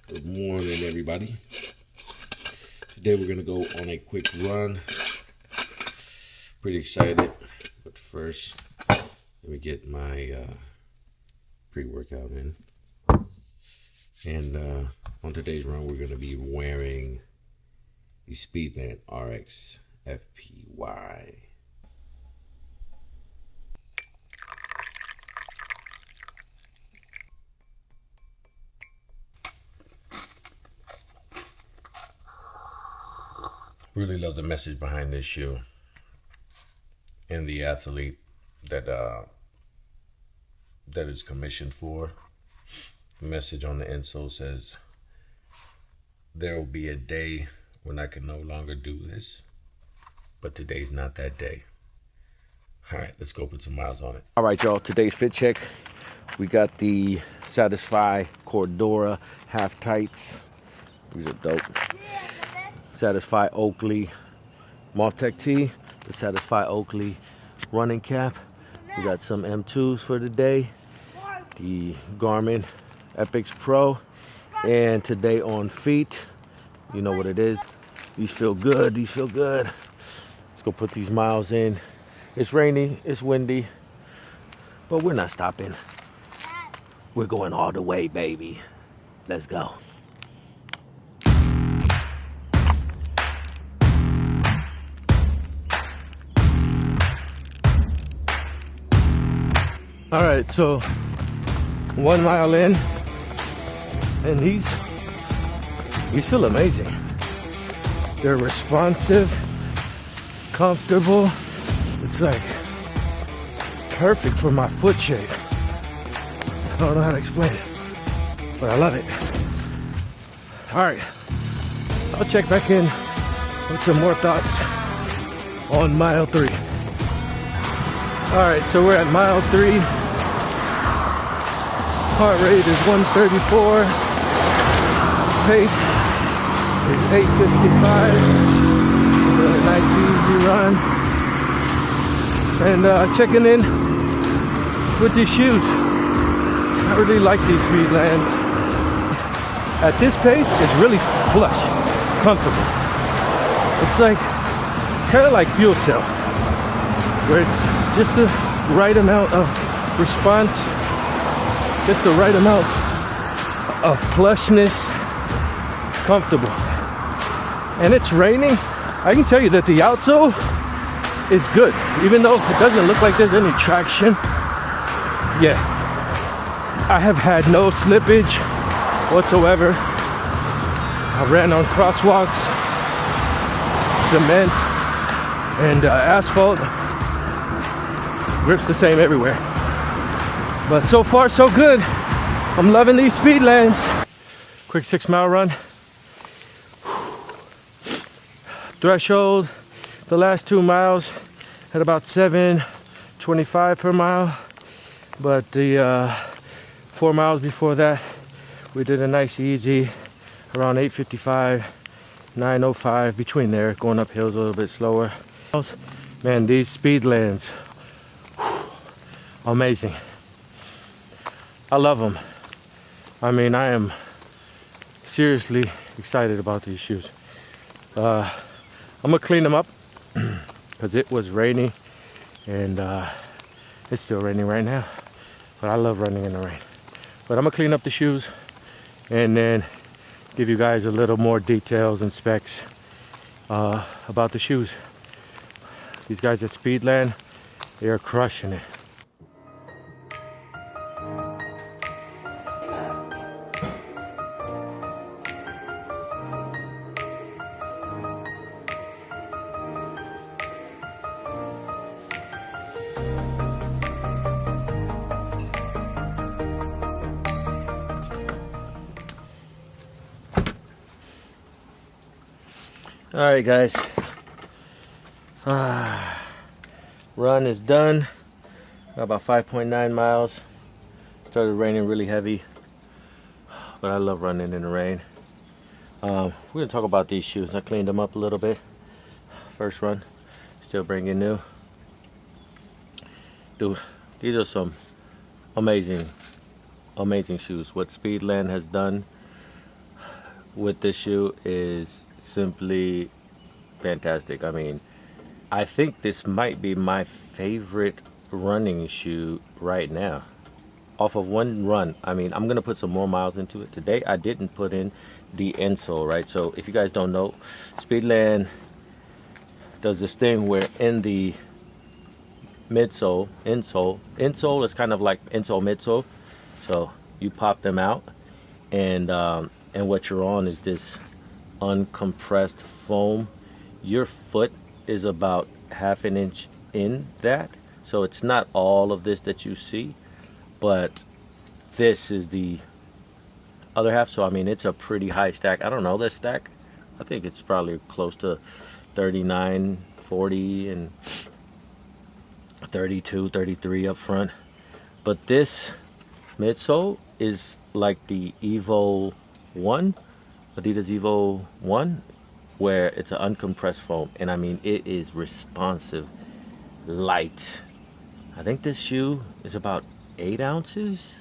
Good morning, everybody. Today we're gonna go on a quick run. Pretty excited, but first let me get my pre-workout in. And on today's run, we're gonna be wearing the Speedland RX FPY. Really love the message behind this shoe and the athlete that is commissioned for. The message on the insole says, "There will be a day when I can no longer do this, but today's not that day." All right, let's go put some miles on it. All right, y'all, today's fit check. We got the Satisfy Cordura half tights. These are dope. Satisfy Oakley Moth-Tech tee, the Satisfy Oakley running cap. We got some M2s for the day, the Garmin Epix Pro, and today on feet, you know what it is. These feel good, these feel good. Let's go put these miles in. It's rainy, it's windy, but we're not stopping. We're going all the way, baby. Let's go. All right, so 1 mile in, and these feel amazing. They're responsive, comfortable. It's like perfect for my foot shape. I don't know how to explain it, but I love it. All right, I'll check back in with some more thoughts on mile 3. All right, so we're at mile 3. Heart rate is 134. Pace is 8:55. Really nice, easy run. And checking in with these shoes. I really like these Speedlands. At this pace, it's really plush, comfortable. It's kind of like Fuel Cell, where it's just the right amount of response, just the right amount of plushness, comfortable. And it's raining. I can tell you that the outsole is good, even though it doesn't look like there's any traction. Yeah, I have had no slippage whatsoever. I ran on crosswalks, cement, and asphalt. Grip's the same everywhere. But so far, so good. I'm loving these Speedlands. Quick 6 mile run. Threshold, the last 2 miles at about 7:25 per mile. But the 4 miles before that, we did a nice easy around 8:55, 9:05, between there, going up hills a little bit slower. Man, these Speedlands, amazing. I love them. I mean, I am seriously excited about these shoes. I'm gonna clean them up because it was rainy, and it's still raining right now, but I love running in the rain. But I'm gonna clean up the shoes and then give you guys a little more details and specs about the shoes. These guys at Speedland, they are crushing it. All right, guys. Run is done. About 5.9 miles. Started raining really heavy, but I love running in the rain. We're gonna talk about these shoes. I cleaned them up a little bit. First run, still bringing new. Dude, these are some amazing shoes. What Speedland has done with this shoe is simply fantastic. I mean, I think this might be my favorite running shoe right now. Off of one run, I mean, I'm gonna put some more miles into it. Today I didn't put in the insole, right? So if you guys don't know, Speedland does this thing where in the insole is kind of like insole midsole. So you pop them out, and what you're on is this uncompressed foam. Your foot is about half an inch in that, so it's not all of this that you see, but this is the other half. So I mean, it's a pretty high stack. I don't know this stack. I think it's probably close to 39, 40, and 32, 33 up front. But this midsole is like the Evo 1, Adidas Evo 1, where it's an uncompressed foam. And I mean, it is responsive, light. I think this shoe is about 8 ounces,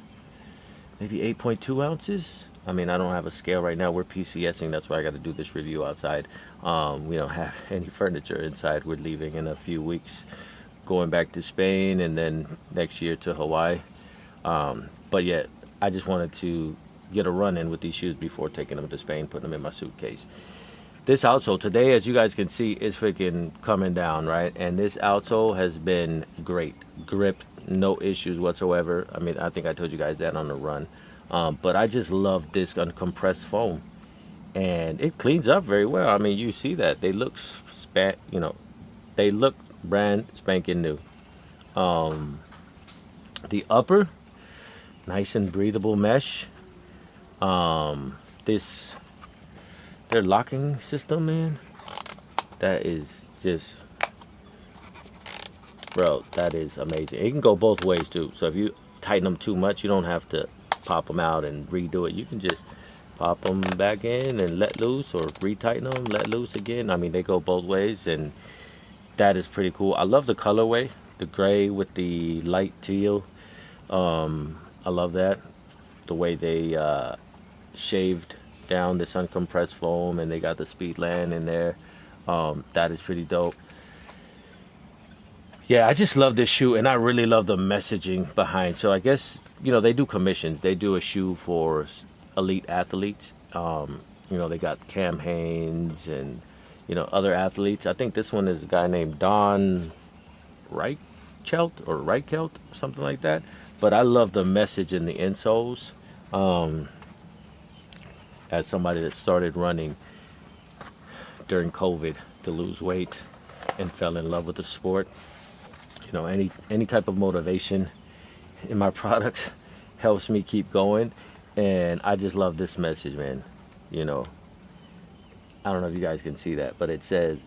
maybe 8.2 ounces. I mean, I don't have a scale right now. We're PCSing. That's why I got to do this review outside. We don't have any furniture inside. We're leaving in a few weeks, going back to Spain, and then next year to Hawaii. But yeah, I just wanted to get a run in with these shoes before taking them to Spain, putting them in my suitcase. This outsole today, as you guys can see, is freaking coming down, right? And this outsole has been great. Grip, no issues whatsoever. I mean, I think I told you guys that on the run. But I just love this uncompressed foam, and it cleans up very well. I mean, you see that they look they look brand spanking new. The upper, nice and breathable mesh. Their locking system, man, that is just, bro, that is amazing. It can go both ways too. So if you tighten them too much, you don't have to pop them out and redo it. You can just pop them back in and let loose, or retighten them, let loose again. I mean, they go both ways, and that is pretty cool. I love the colorway, the gray with the light teal. I love that, the way they shaved down this uncompressed foam, and they got the Speedland in there. That is pretty dope. Yeah, I just love this shoe, and I really love the messaging behind. So I guess, they do commissions. They do a shoe for elite athletes. They got Cam Hanes and, other athletes. I think this one is a guy named Don Reichelt, something like that. But I love the message in the insoles. As somebody that started running during COVID to lose weight and fell in love with the sport, any type of motivation in my products helps me keep going. And I just love this message, man. I don't know if you guys can see that, but it says,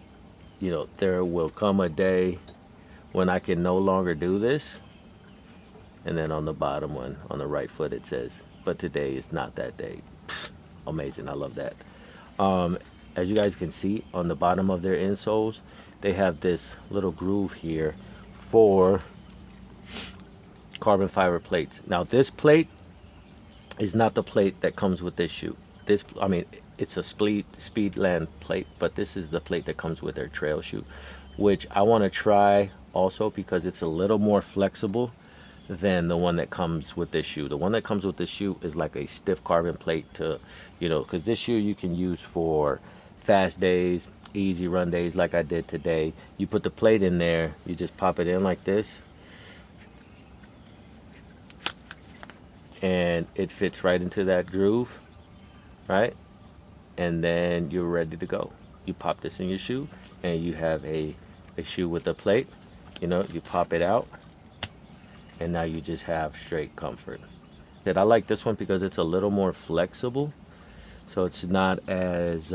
there will come a day when I can no longer do this. And then on the bottom one, on the right foot, it says, but today is not that day. Amazing. I love that. As you guys can see on the bottom of their insoles, they have this little groove here for carbon fiber plates. Now this plate is not the plate that comes with this shoe. It's a Speedland plate, but this is the plate that comes with their trail shoe, which I want to try also because it's a little more flexible than the one that comes with this shoe. The one that comes with this shoe is like a stiff carbon plate to, because this shoe you can use for fast days, easy run days like I did today. You put the plate in there, you just pop it in like this, and it fits right into that groove, right? And then you're ready to go. You pop this in your shoe, and you have a shoe with a plate. You pop it out, and now you just have straight comfort. I like this one because it's a little more flexible, so it's not as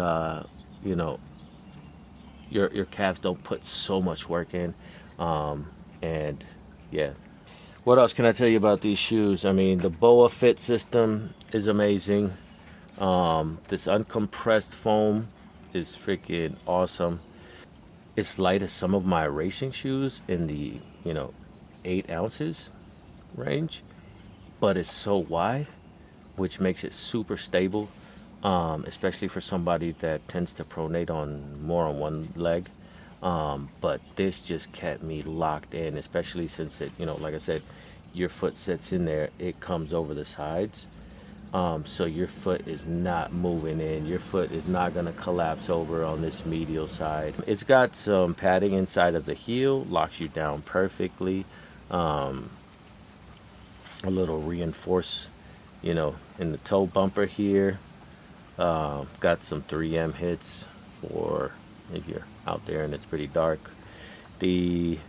your calves don't put so much work in. And yeah, what else can I tell you about these shoes? I mean, the BOA fit system is amazing. This uncompressed foam is freaking awesome. It's light as some of my racing shoes in the 8 ounces range, but it's so wide, which makes it super stable. especially for somebody that tends to pronate on more on one leg. But this just kept me locked in, especially since it, like I said, your foot sits in there, it comes over the sides. So your foot is not moving in. Your foot is not going to collapse over on this medial side. It's got some padding inside of the heel, locks you down perfectly. A little reinforce, in the toe bumper here. Got some 3M hits for if you're out there and it's pretty dark. The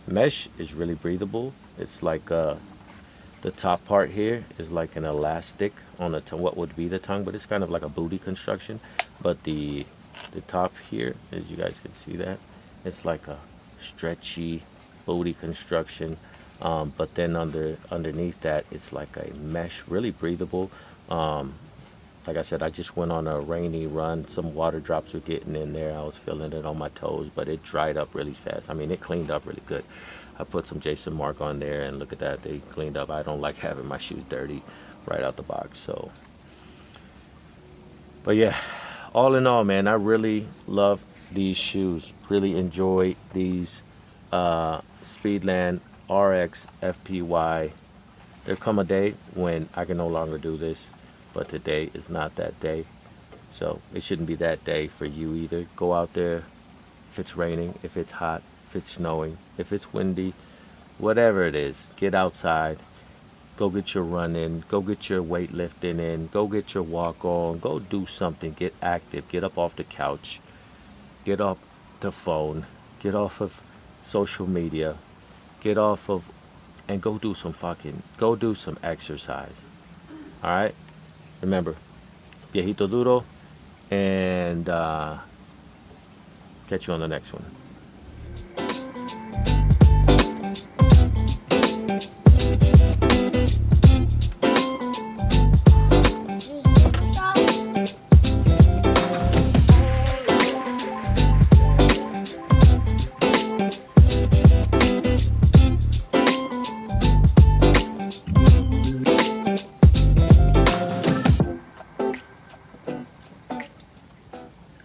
mesh is really breathable. It's like the top part here is like an elastic on the what would be the tongue, but it's kind of like a booty construction. But the top here, as you guys can see that, it's like a stretchy booty construction. But then underneath that, it's like a mesh, really breathable. Like I said, I just went on a rainy run. Some water drops were getting in there. I was feeling it on my toes, but it dried up really fast. I mean, it cleaned up really good. I put some Jason Mark on there, and look at that. They cleaned up. I don't like having my shoes dirty right out the box. So, but yeah, all in all, man, I really love these shoes. Really enjoy these Speedland RX FPY. There come a day when I can no longer do this, but today is not that day. So it shouldn't be that day for you either. Go out there if it's raining, if it's hot, if it's snowing, if it's windy, whatever it is, get outside. Go get your run in, go get your weightlifting in, go get your walk on, go do something, get active, get up off the couch, get off the phone, get off of social media, get off of, and go do some exercise. All right? Remember, viejito duro, and catch you on the next one.